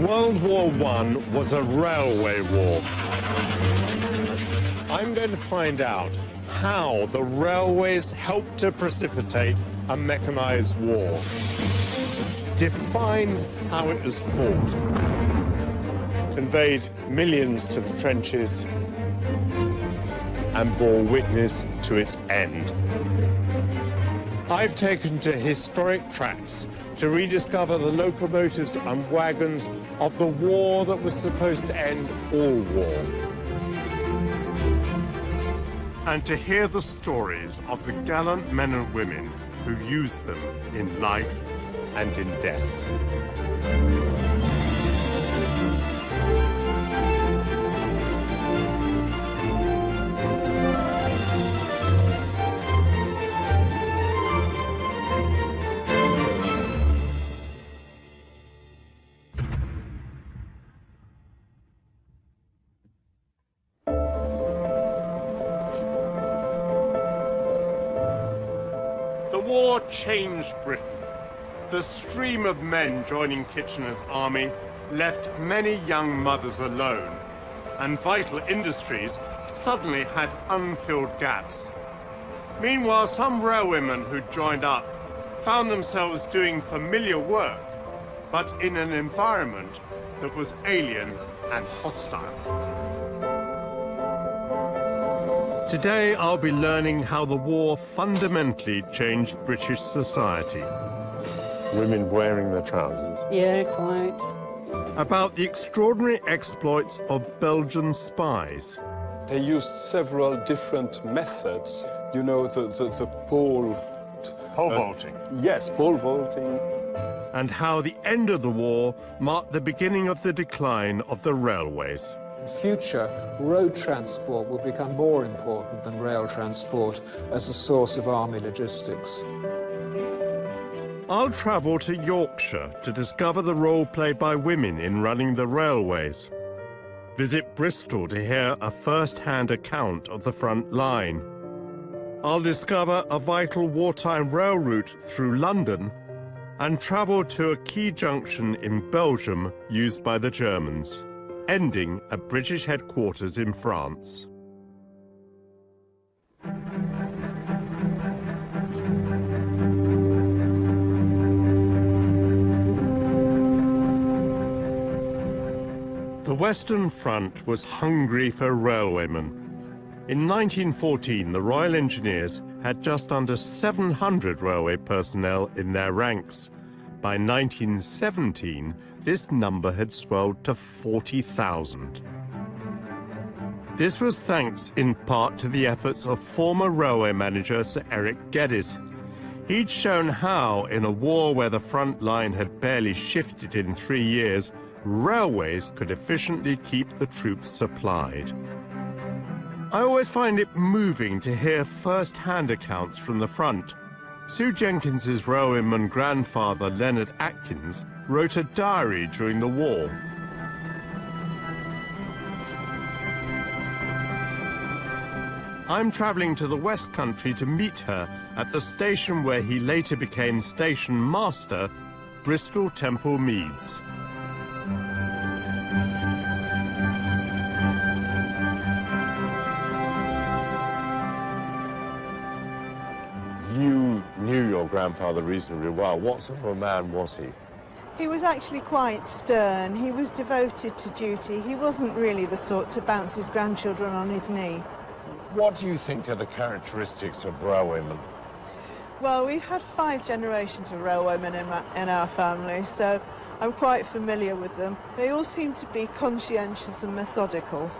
World War I was a railway war. I'm going to find out how the railways helped to precipitate a mechanized war, defined how it was fought, conveyed millions to the trenches, and bore witness to its end. I've taken to historic tracks to rediscover the locomotives and wagons of the war that was supposed to end all war. And to hear the stories of the gallant men and women who used them in life and in death. The war changed Britain. The stream of men joining Kitchener's army left many young mothers alone, and vital industries suddenly had unfilled gaps. Meanwhile, some railwaymen who joined up found themselves doing familiar work, but in an environment that was alien and hostile. Today, I'll be learning how the war fundamentally changed British society. Women wearing their trousers. Yeah, quite. About the extraordinary exploits of Belgian spies. They used several different methods. You know, the pole... Pole vaulting. Yes, pole vaulting. And how the end of the war marked the beginning of the decline of the railways. In future, road transport will become more important than rail transport as a source of army logistics. I'll travel to Yorkshire to discover the role played by women in running the railways. Visit Bristol to hear a first-hand account of the front line. I'll discover a vital wartime rail route through London and travel to a key junction in Belgium used by the Germans, ending at British headquarters in France. The Western Front was hungry for railwaymen. In 1914, the Royal Engineers had just under 700 railway personnel in their ranks. By 1917, this number had swelled to 40,000. This was thanks in part to the efforts of former railway manager Sir Eric Geddes. He'd shown how, in a war where the front line had barely shifted in 3 years, railways could efficiently keep the troops supplied. I always find it moving to hear first-hand accounts from the front. Sue Jenkins's railwayman grandfather, Leonard Atkins, wrote a diary during the war. I'm travelling to the West Country to meet her at the station where he later became station master, Bristol Temple Meads. You knew your grandfather reasonably well. What sort of a man was he? He was actually quite stern. He was devoted to duty. He wasn't really the sort to bounce his grandchildren on his knee. What do you think are the characteristics of railwaymen? Well, we've had 5 generations of railwaymen in our family, so I'm quite familiar with them. They all seem to be conscientious and methodical.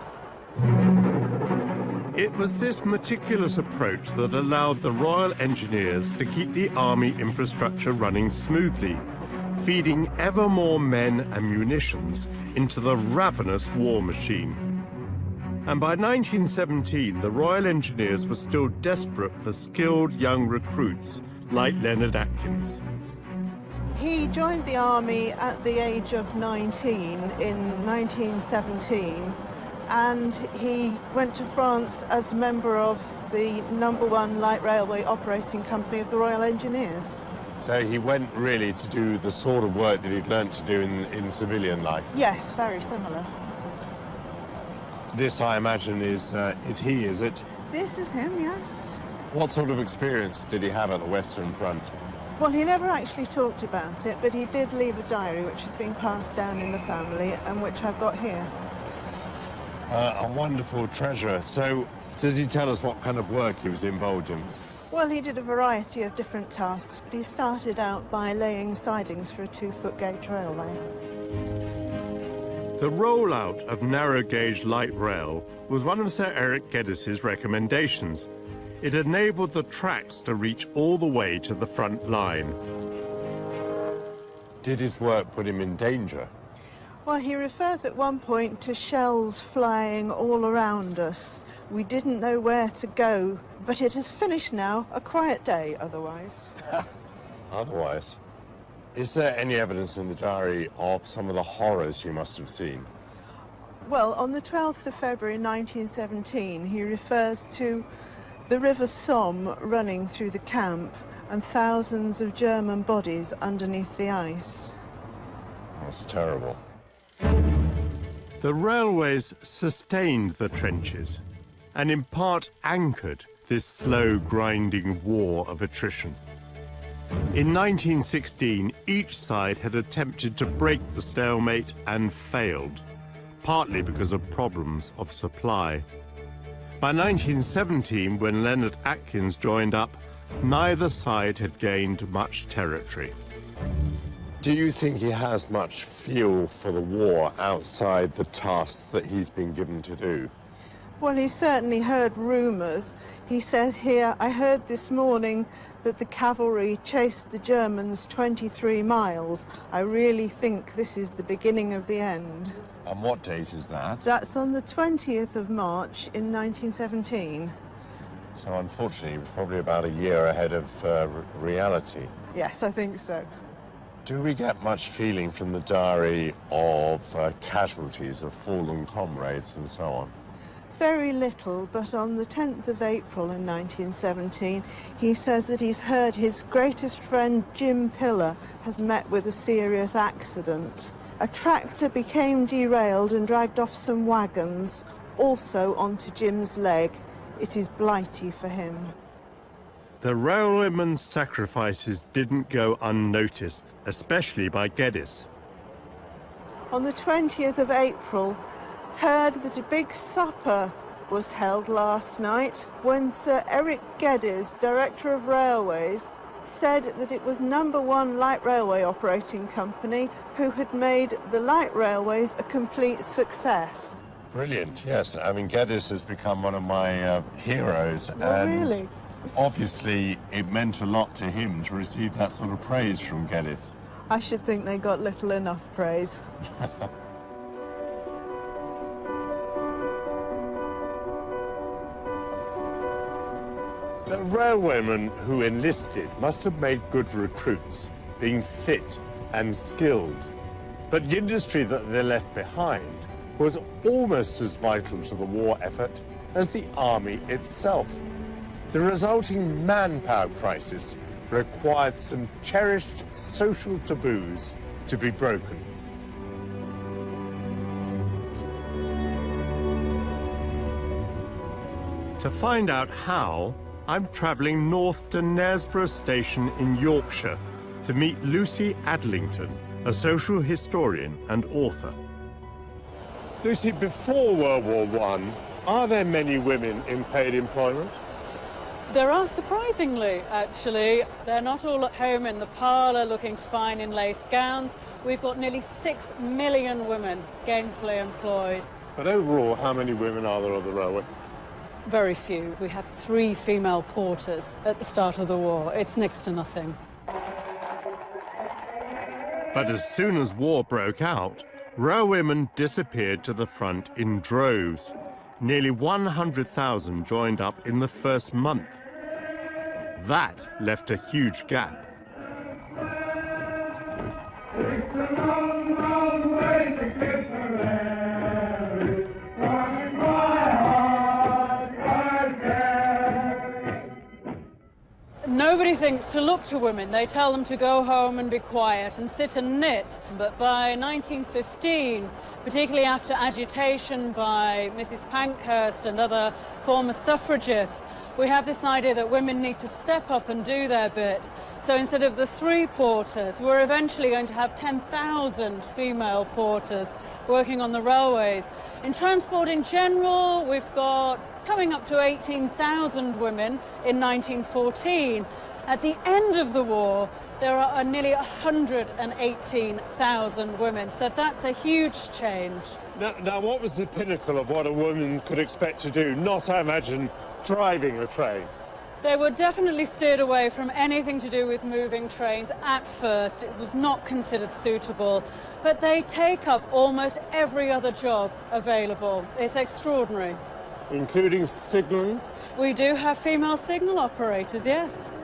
It was this meticulous approach that allowed the Royal Engineers to keep the army infrastructure running smoothly, feeding ever more men and munitions into the ravenous war machine. And by 1917, the Royal Engineers were still desperate for skilled young recruits like Leonard Atkins. He joined the army at the age of 19 in 1917, and he went to France as a member of the #1 light railway operating company of the Royal Engineers. So he went really to do the sort of work that he'd learnt to do in civilian life. Yes, very similar. This, I imagine, is he, is it? This is him, yes. What sort of experience did he have at the Western Front? Well, he never actually talked about it, but he did leave a diary which has been passed down in the family and which I've got here. A wonderful treasure. So, does he tell us what kind of work he was involved in? Well, he did a variety of different tasks, but he started out by laying sidings for a 2-foot gauge railway. The rollout of narrow-gauge light rail was one of Sir Eric Geddes's recommendations. It enabled the tracks to reach all the way to the front line. Did his work put him in danger? Well, he refers at one point to shells flying all around us. We didn't know where to go, but it has finished now. A quiet day, otherwise. Otherwise? Is there any evidence in the diary of some of the horrors he must have seen? Well, on the 12th of February 1917, he refers to the River Somme running through the camp and thousands of German bodies underneath the ice. That's terrible. The railways sustained the trenches and in part anchored this slow grinding war of attrition. In 1916, each side had attempted to break the stalemate and failed, partly because of problems of supply. By 1917, when Leonard Atkins joined up, neither side had gained much territory. Do you think he has much fuel for the war outside the tasks that he's been given to do? Well, he certainly heard rumours. He says here, I heard this morning that the cavalry chased the Germans 23 miles. I really think this is the beginning of the end. And what date is that? That's on the 20th of March in 1917. So unfortunately, he was probably about a year ahead of reality. Yes, I think so. Do we get much feeling from the diary of casualties of fallen comrades and so on? Very little, but on the 10th of April in 1917, he says that he's heard his greatest friend Jim Pillar has met with a serious accident. A tractor became derailed and dragged off some wagons, also onto Jim's leg. It is blighty for him. The railwaymen's sacrifices didn't go unnoticed, especially by Geddes. On the 20th of April, heard that a big supper was held last night when Sir Eric Geddes, Director of Railways, said that it was #1 light railway operating company who had made the light railways a complete success. Brilliant, yes. I mean, Geddes has become one of my heroes. Oh, and really? Obviously, it meant a lot to him to receive that sort of praise from Geddes. I should think they got little enough praise. The railwaymen who enlisted must have made good recruits, being fit and skilled. But the industry that they left behind was almost as vital to the war effort as the army itself. The resulting manpower crisis required some cherished social taboos to be broken. To find out how, I'm travelling north to Knaresborough Station in Yorkshire to meet Lucy Adlington, a social historian and author. Lucy, before World War I, are there many women in paid employment? There are, surprisingly, actually. They're not all at home in the parlour looking fine in lace gowns. We've got nearly 6 million women gainfully employed. But overall, how many women are there on the railway? Very few. We have 3 female porters at the start of the war. It's next to nothing. But as soon as war broke out, railwaymen disappeared to the front in droves. Nearly 100,000 joined up in the first month. That left a huge gap. Nobody everybody thinks to look to women. They tell them to go home and be quiet and sit and knit. But by 1915, particularly after agitation by Mrs. Pankhurst and other former suffragists, we have this idea that women need to step up and do their bit. So instead of the 3 porters, we're eventually going to have 10,000 female porters working on the railways. In transport in general, we've got coming up to 18,000 women in 1914. At the end of the war, there are nearly 118,000 women, so that's a huge change. Now, what was the pinnacle of what a woman could expect to do? Not, I imagine, driving a train. They were definitely steered away from anything to do with moving trains at first. It was not considered suitable, but they take up almost every other job available. It's extraordinary. Including signalling? We do have female signal operators, yes.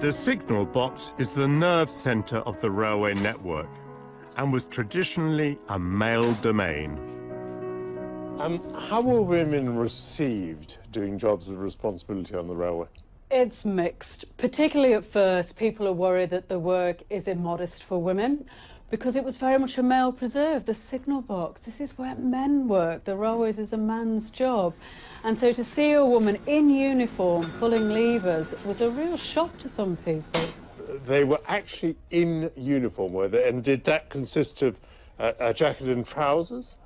The signal box is the nerve centre of the railway network and was traditionally a male domain. How were women received doing jobs of responsibility on the railway? It's mixed. Particularly at first, people are worried that the work is immodest for women because it was very much a male preserve. The signal box, this is where men work. The railways is a man's job. And so to see a woman in uniform pulling levers was a real shock to some people. They were actually in uniform, were they? And did that consist of a jacket and trousers?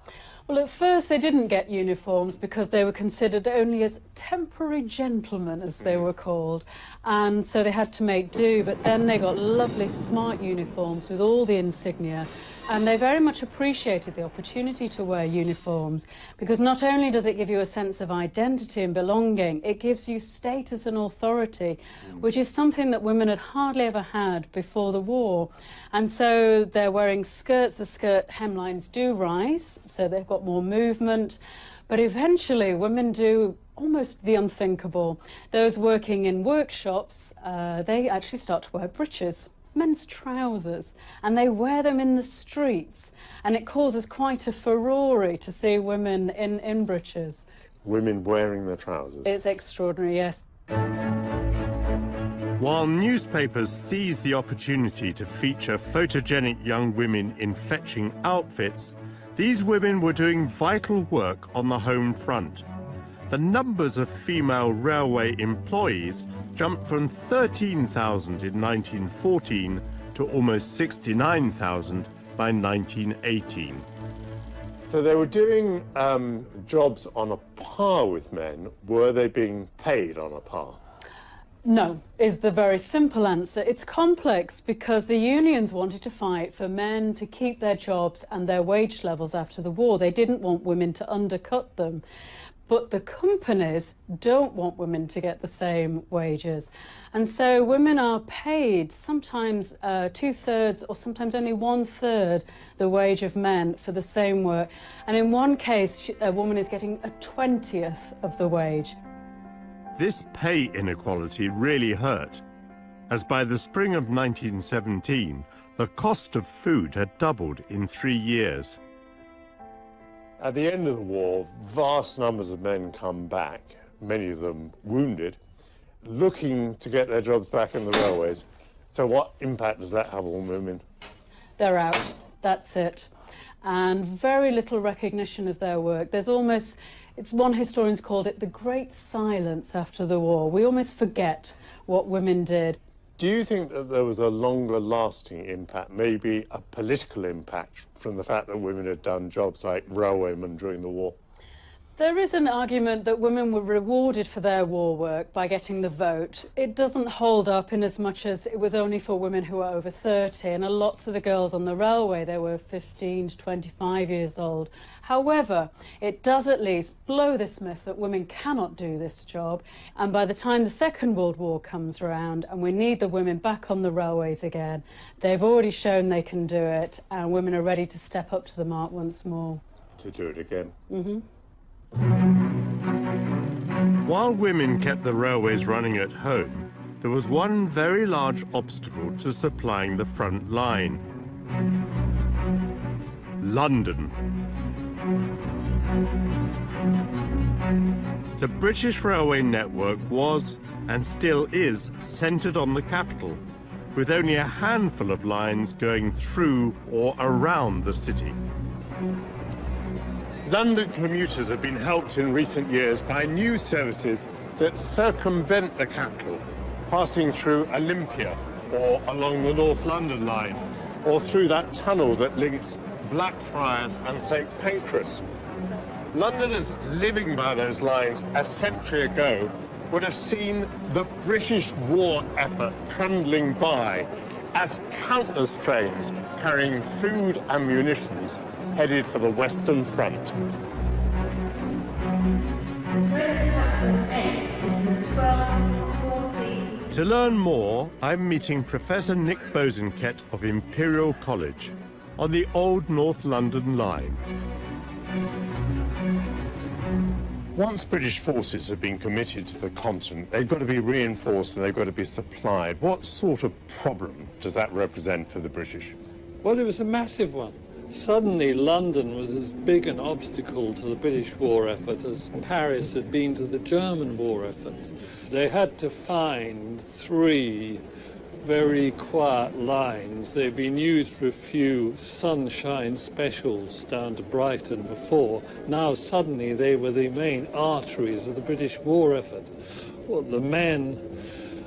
Well, at first they didn't get uniforms because they were considered only as temporary gentlemen, as they were called, and so they had to make do. But then they got lovely, smart uniforms with all the insignia, and they very much appreciated the opportunity to wear uniforms because not only does it give you a sense of identity and belonging, it gives you status and authority, which is something that women had hardly ever had before the war. And so they're wearing skirts. The skirt hemlines do rise, so they've got more movement. But eventually, women do almost the unthinkable. Those working in workshops, they actually start to wear breeches, men's trousers, and they wear them in the streets. And it causes quite a furore to see women in breeches. Women wearing their trousers? It's extraordinary, yes. While newspapers seized the opportunity to feature photogenic young women in fetching outfits, these women were doing vital work on the home front. The numbers of female railway employees jumped from 13,000 in 1914 to almost 69,000 by 1918. So they were doing jobs on a par with men. Were they being paid on a par? No, is the very simple answer. It's complex because the unions wanted to fight for men to keep their jobs and their wage levels after the war. They didn't want women to undercut them. But the companies don't want women to get the same wages. And so women are paid sometimes 2/3 or sometimes only 1/3 the wage of men for the same work. And in one case, a woman is getting a 20th of the wage. This pay inequality really hurt, as by the spring of 1917, the cost of food had doubled in 3 years. At the end of the war, vast numbers of men come back, many of them wounded, looking to get their jobs back in the railways. So what impact does that have on women? They're out, that's it. And very little recognition of their work. There's almost, it's one historian's called it the great silence after the war. We almost forget what women did. Do you think that there was a longer lasting impact, maybe a political impact, from the fact that women had done jobs like railwaymen during the war? There is an argument that women were rewarded for their war work by getting the vote. It doesn't hold up in as much as it was only for women who were over 30, and lots of the girls on the railway, they were 15 to 25 years old. However, it does at least blow this myth that women cannot do this job, and by the time the Second World War comes around and we need the women back on the railways again, they've already shown they can do it, and women are ready to step up to the mark once more. To do it again? Mm-hmm. While women kept the railways running at home, there was one very large obstacle to supplying the front line: London. The British railway network was, and still is, centred on the capital, with only a handful of lines going through or around the city. London commuters have been helped in recent years by new services that circumvent the capital, passing through Olympia or along the North London line, or through that tunnel that links Blackfriars and St Pancras. Londoners living by those lines a century ago would have seen the British war effort trundling by as countless trains carrying food and munitions headed for the Western Front. To learn more, I'm meeting Professor Nick Bosanquet of Imperial College on the old North London line. Once British forces have been committed to the continent, they've got to be reinforced and they've got to be supplied. What sort of problem does that represent for the British? Well, it was a massive one. Suddenly, London was as big an obstacle to the British war effort as Paris had been to the German war effort. They had to find 3 very quiet lines. They've been used for a few sunshine specials down to Brighton before. Now suddenly they were the main arteries of the British war effort. Well, the men,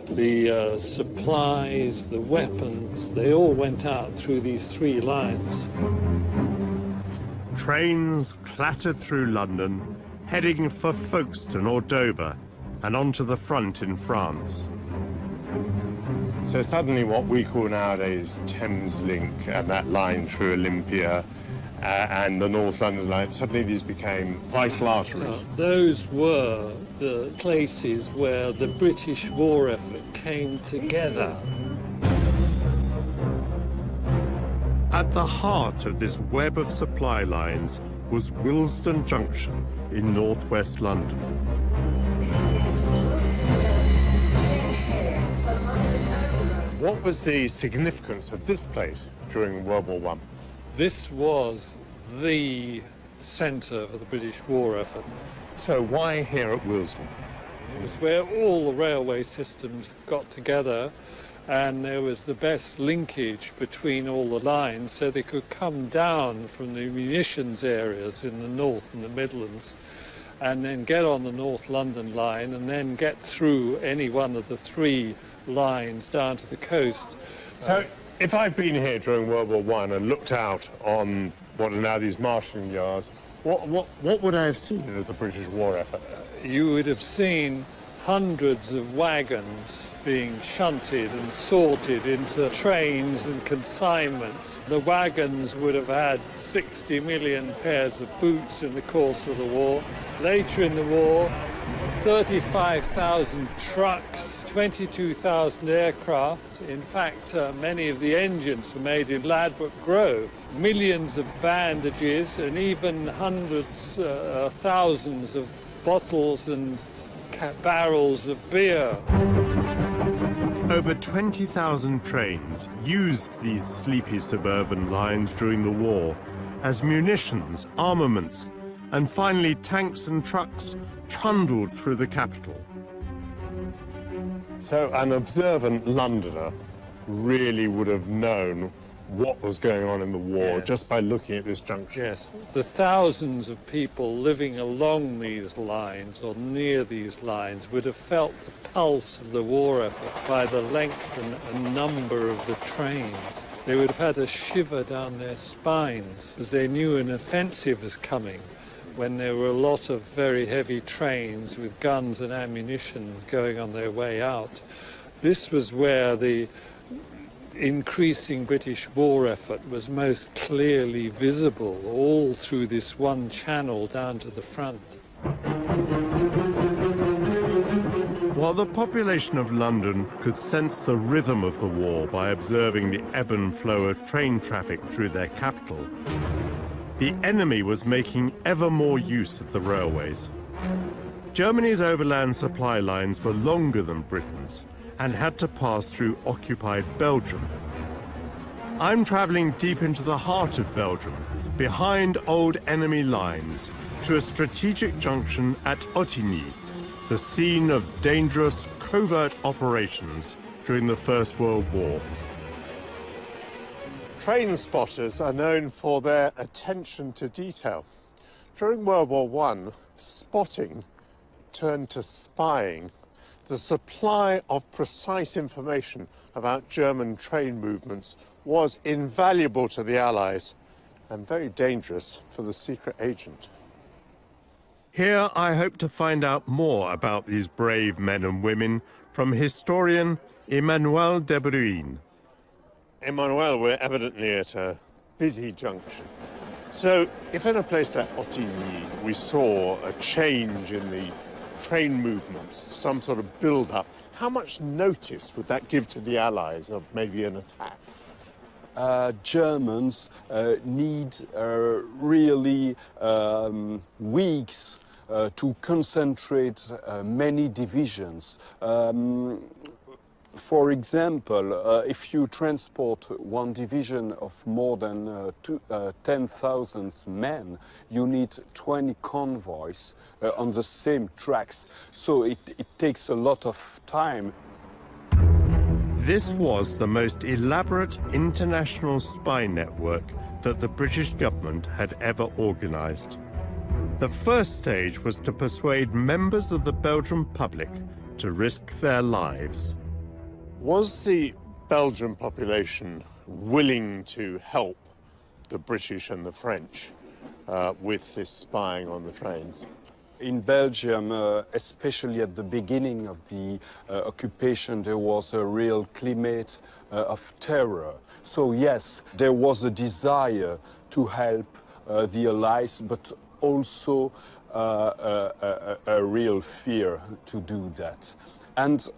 the supplies, the weapons, they all went out through these 3 lines. Trains clattered through London, heading for Folkestone or Dover, and onto the front in France. So suddenly what we call nowadays Thames Link and that line through Olympia and the North London line, suddenly these became vital arteries. Those were the places where the British war effort came together. At the heart of this web of supply lines was Willesden Junction in northwest London. What was the significance of this place during World War I? This was the centre for the British war effort. So why here at Willesden? It was where all the railway systems got together, and there was the best linkage between all the lines, so they could come down from the munitions areas in the north and the Midlands and then get on the North London line and then get through any one of the 3 lines down to the coast. So if I've been here during World War I and looked out on what are now these marshalling yards, what would I have seen of the British war effort? You would have seen hundreds of wagons being shunted and sorted into trains and consignments. The wagons would have had 60 million pairs of boots in the course of the war. Later in the war, 35,000 trucks, 22,000 aircraft. In fact, many of the engines were made in Ladbroke Grove. Millions of bandages and even hundreds, thousands of bottles and barrels of beer. Over 20,000 trains used these sleepy suburban lines during the war as munitions, armaments, and finally tanks and trucks trundled through the capital. So an observant Londoner really would have known what was going on in the war just by looking at this junction. Yes, the thousands of people living along these lines or near these lines would have felt the pulse of the war effort by the length and number of the trains. They would have had a shiver down their spines as they knew an offensive was coming, when there were a lot of very heavy trains with guns and ammunition going on their way out. This was where the increasing British war effort was most clearly visible, all through this one channel down to the front. While the population of London could sense the rhythm of the war by observing the ebb and flow of train traffic through their capital, the enemy was making ever more use of the railways. Germany's overland supply lines were longer than Britain's and had to pass through occupied Belgium. I'm traveling deep into the heart of Belgium, behind old enemy lines, to a strategic junction at Ottigny, the scene of dangerous covert operations during the First World War. Train spotters are known for their attention to detail. During World War I, spotting turned to spying. The supply of precise information about German train movements was invaluable to the Allies and very dangerous for the secret agent. Here I hope to find out more about these brave men and women from historian Emmanuel de Bruyne. Emmanuel, we're evidently at a busy junction. So if in a place like Ottigny we saw a change in the train movements, some sort of build-up, how much notice would that give to the Allies of maybe an attack? Germans need really weeks to concentrate many divisions. For example, if you transport one division of more than 10,000 men, you need 20 convoys on the same tracks. So it takes a lot of time. This was the most elaborate international spy network that the British government had ever organized. The first stage was to persuade members of the Belgian public to risk their lives. Was the Belgian population willing to help the British and the French with this spying on the trains? In Belgium, especially at the beginning of the occupation, there was a real climate of terror. So yes, there was a desire to help the Allies, but also a real fear to do that. And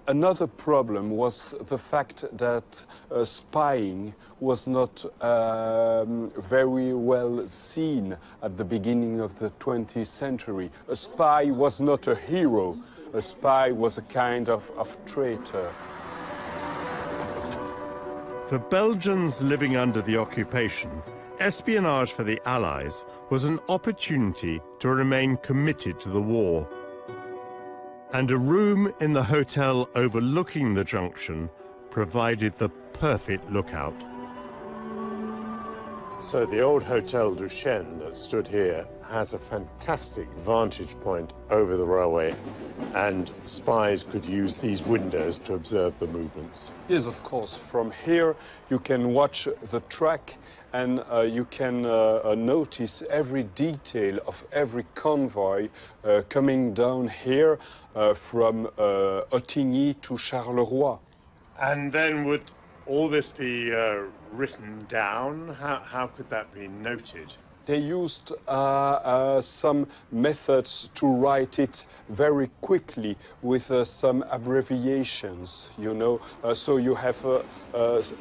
another problem was the fact that spying was not very well seen at the beginning of the 20th century. A spy was not a hero. A spy was a kind of traitor. For Belgians living under the occupation, espionage for the Allies was an opportunity to remain committed to the war. And a room in the hotel overlooking the junction provided the perfect lookout. So the old Hotel du Chêne that stood here has a fantastic vantage point over the railway, and spies could use these windows to observe the movements. Yes, of course. From here you can watch the track, and you can notice every detail of every convoy coming down here from Ottigny to Charleroi. And then would all this be written down? How could that be noted? They used some methods to write it very quickly with some abbreviations, you know. So you have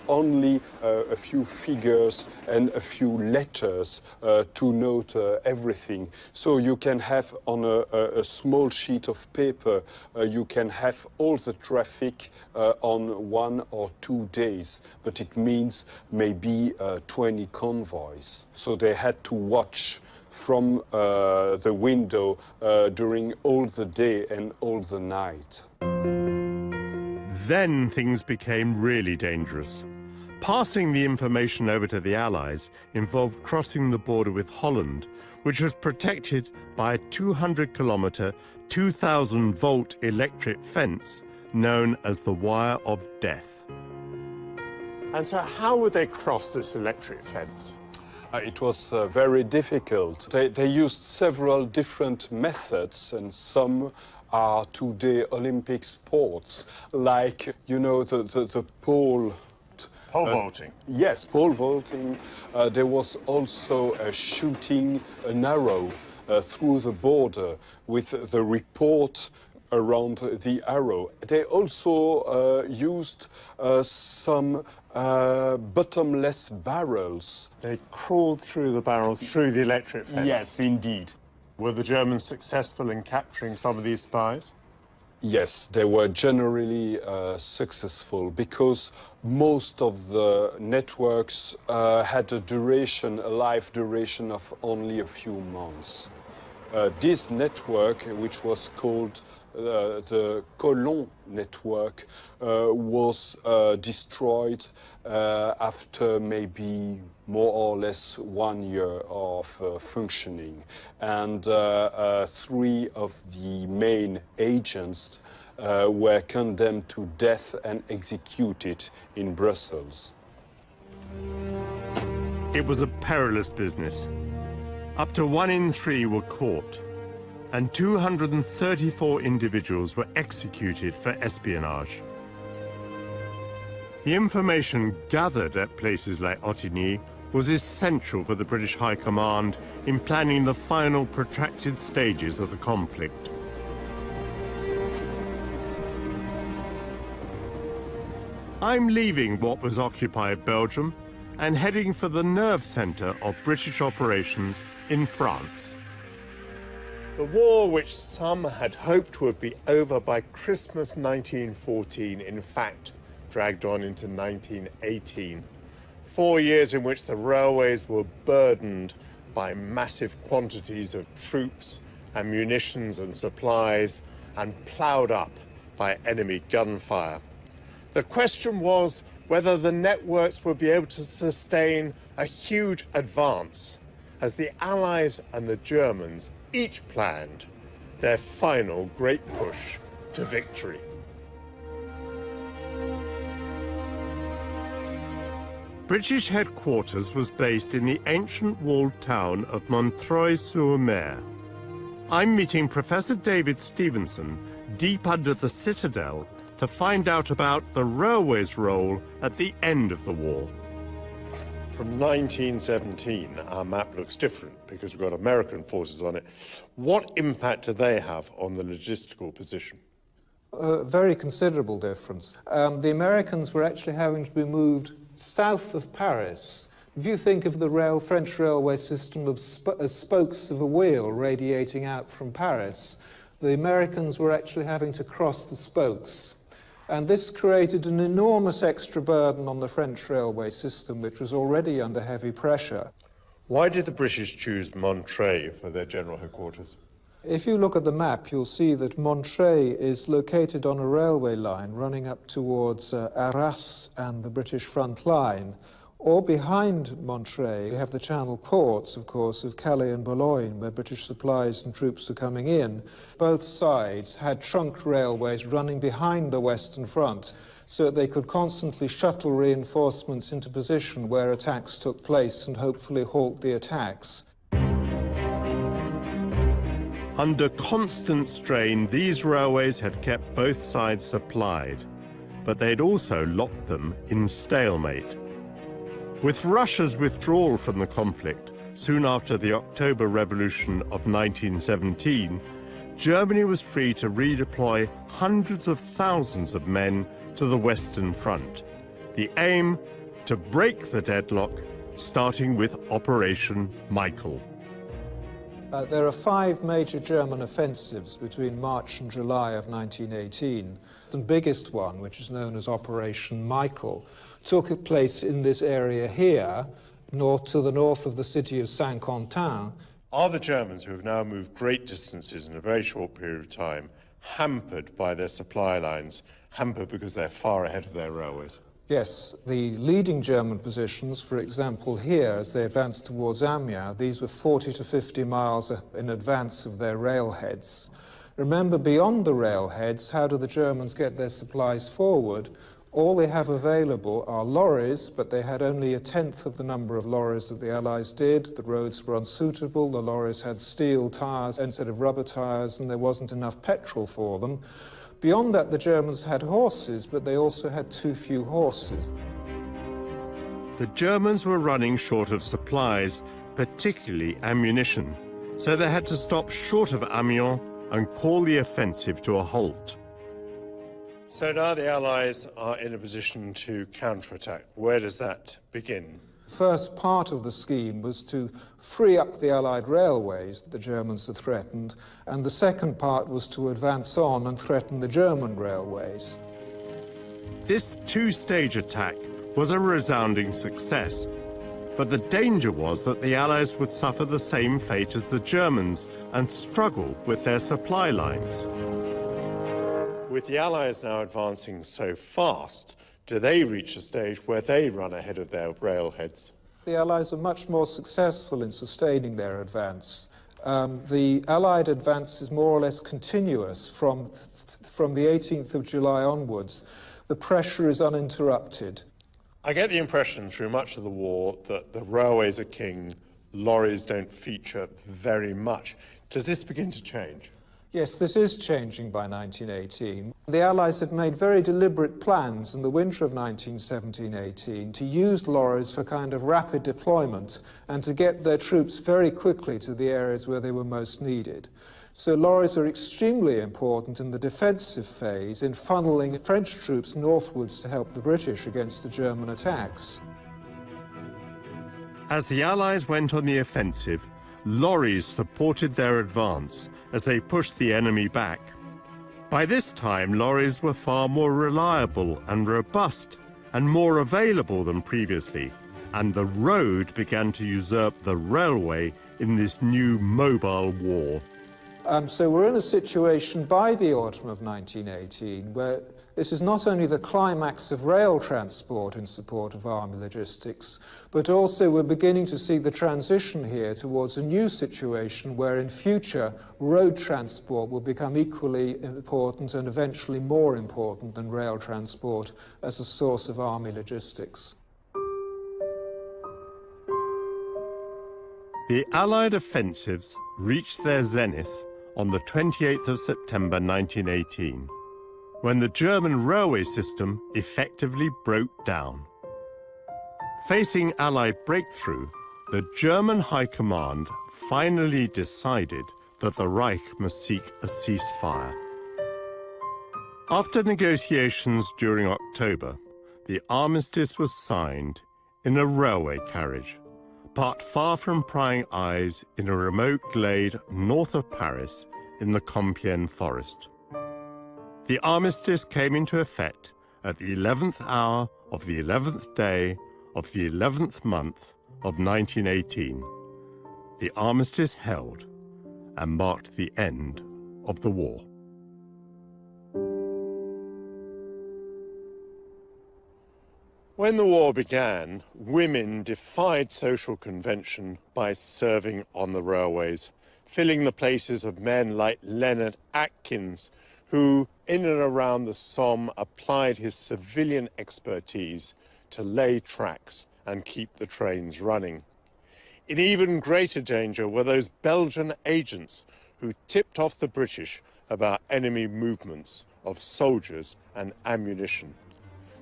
only a few figures and a few letters to note everything. So you can have on a small sheet of paper, you can have all the traffic on 1 or 2 days, but it means maybe 20 convoys. So they had to watch from the window during all the day and all the night. Then things became really dangerous. Passing the information over to the Allies involved crossing the border with Holland, which was protected by a 200-kilometre, 2,000-volt electric fence known as the Wire of Death. And so how would they cross this electric fence? It was very difficult. They used several different methods, and some are today Olympic sports, like, you know, the pole. Pole vaulting? Yes, pole vaulting. There was also shooting an arrow through the border with the report around the arrow. They also used some bottomless barrels. They crawled through the barrel, through the electric fence? Yes, indeed. Were the Germans successful in capturing some of these spies? Yes, they were generally successful because most of the networks had a life duration of only a few months. This network, which was called the Colon network, was destroyed after maybe more or less 1 year of functioning. And 3 of the main agents were condemned to death and executed in Brussels. It was a perilous business. Up to 1 in 3 were caught, and 234 individuals were executed for espionage. The information gathered at places like Ottigny was essential for the British High Command in planning the final protracted stages of the conflict. I'm leaving what was occupied Belgium and heading for the nerve centre of British operations in France. The war, which some had hoped would be over by Christmas 1914, in fact dragged on into 1918. 4 years in which the railways were burdened by massive quantities of troops and munitions and supplies and ploughed up by enemy gunfire. The question was whether the networks would be able to sustain a huge advance as the Allies and the Germans each planned their final great push to victory. British headquarters was based in the ancient walled town of Montreuil-sur-Mer. I'm meeting Professor David Stevenson deep under the citadel to find out about the railway's role at the end of the war. From 1917, our map looks different because we've got American forces on it. What impact do they have on the logistical position? Very considerable difference. The Americans were actually having to be moved south of Paris. If you think of the French railway system as spokes of a wheel radiating out from Paris, the Americans were actually having to cross the spokes. And this created an enormous extra burden on the French railway system, which was already under heavy pressure. Why did the British choose Montreuil for their general headquarters? If you look at the map, you'll see that Montreuil is located on a railway line running up towards Arras and the British front line. Or behind Montreuil, you have the Channel ports, of course, of Calais and Boulogne, where British supplies and troops were coming in. Both sides had trunk railways running behind the Western Front, so that they could constantly shuttle reinforcements into position where attacks took place and hopefully halt the attacks. Under constant strain, these railways had kept both sides supplied, but they'd also locked them in stalemate. With Russia's withdrawal from the conflict soon after the October Revolution of 1917, Germany was free to redeploy hundreds of thousands of men to the Western Front. The aim, to break the deadlock, starting with Operation Michael. There are 5 major German offensives between March and July of 1918. The biggest one, which is known as Operation Michael, took place in this area here, to the north of the city of Saint-Quentin. Are the Germans, who have now moved great distances in a very short period of time, hampered by their supply lines, hampered because they're far ahead of their railways? Yes, the leading German positions, for example here, as they advanced towards Amiens, these were 40 to 50 miles in advance of their railheads. Remember, beyond the railheads, how do the Germans get their supplies forward? All they have available are lorries, but they had only 1/10 of the number of lorries that the Allies did. The roads were unsuitable, the lorries had steel tires instead of rubber tires, and there wasn't enough petrol for them. Beyond that, the Germans had horses, but they also had too few horses. The Germans were running short of supplies, particularly ammunition, so they had to stop short of Amiens and call the offensive to a halt. So now the Allies are in a position to counterattack. Where does that begin? The first part of the scheme was to free up the Allied railways that the Germans had threatened, and the second part was to advance on and threaten the German railways. This 2-stage attack was a resounding success, But the danger was that the Allies would suffer the same fate as the Germans and struggle with their supply lines. With the Allies now advancing so fast, do they reach a stage where they run ahead of their railheads? The Allies are much more successful in sustaining their advance. The Allied advance is more or less continuous from the 18th of July onwards. The pressure is uninterrupted. I get the impression through much of the war that the railways are king, lorries don't feature very much. Does this begin to change? Yes, this is changing by 1918. The Allies had made very deliberate plans in the winter of 1917-18 to use lorries for kind of rapid deployment and to get their troops very quickly to the areas where they were most needed. So lorries are extremely important in the defensive phase in funneling French troops northwards to help the British against the German attacks. As the Allies went on the offensive, lorries supported their advance as they pushed the enemy back. By this time, lorries were far more reliable and robust and more available than previously, and the road began to usurp the railway in this new mobile war. So we're in a situation by the autumn of 1918 where this is not only the climax of rail transport in support of army logistics, but also we're beginning to see the transition here towards a new situation where in future road transport will become equally important and eventually more important than rail transport as a source of army logistics. The Allied offensives reached their zenith on the 28th of September 1918, when the German railway system effectively broke down. Facing Allied breakthrough, the German High Command finally decided that the Reich must seek a ceasefire. After negotiations during October, the armistice was signed in a railway carriage, parked far from prying eyes in a remote glade north of Paris in the Compiègne forest. The armistice came into effect at the 11th hour of the 11th day of the 11th month of 1918. The armistice held and marked the end of the war. When the war began, women defied social convention by serving on the railways, filling the places of men like Leonard Atkins, who, in and around the Somme, applied his civilian expertise to lay tracks and keep the trains running. In even greater danger were those Belgian agents who tipped off the British about enemy movements of soldiers and ammunition.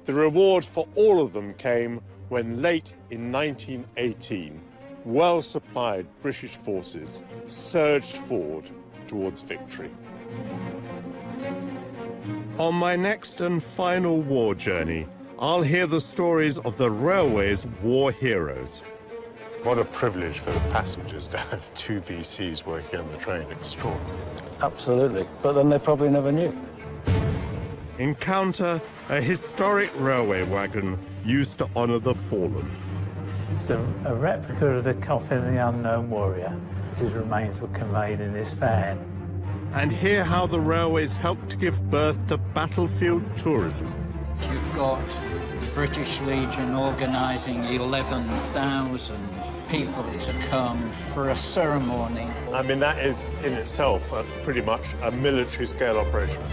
The reward for all of them came when, late in 1918, well-supplied British forces surged forward towards victory. On my next and final war journey, I'll hear the stories of the railway's war heroes. What a privilege for the passengers to have two VCs working on the train. Extraordinary. Absolutely, but then they probably never knew. Encounter a historic railway wagon used to honour the fallen. It's a replica of the coffin of the unknown warrior, whose remains were conveyed in this van. And hear how the railways helped to give birth to battlefield tourism. You've got the British Legion organising 11,000 people to come for a ceremony. I mean, that is in itself pretty much a military-scale operation.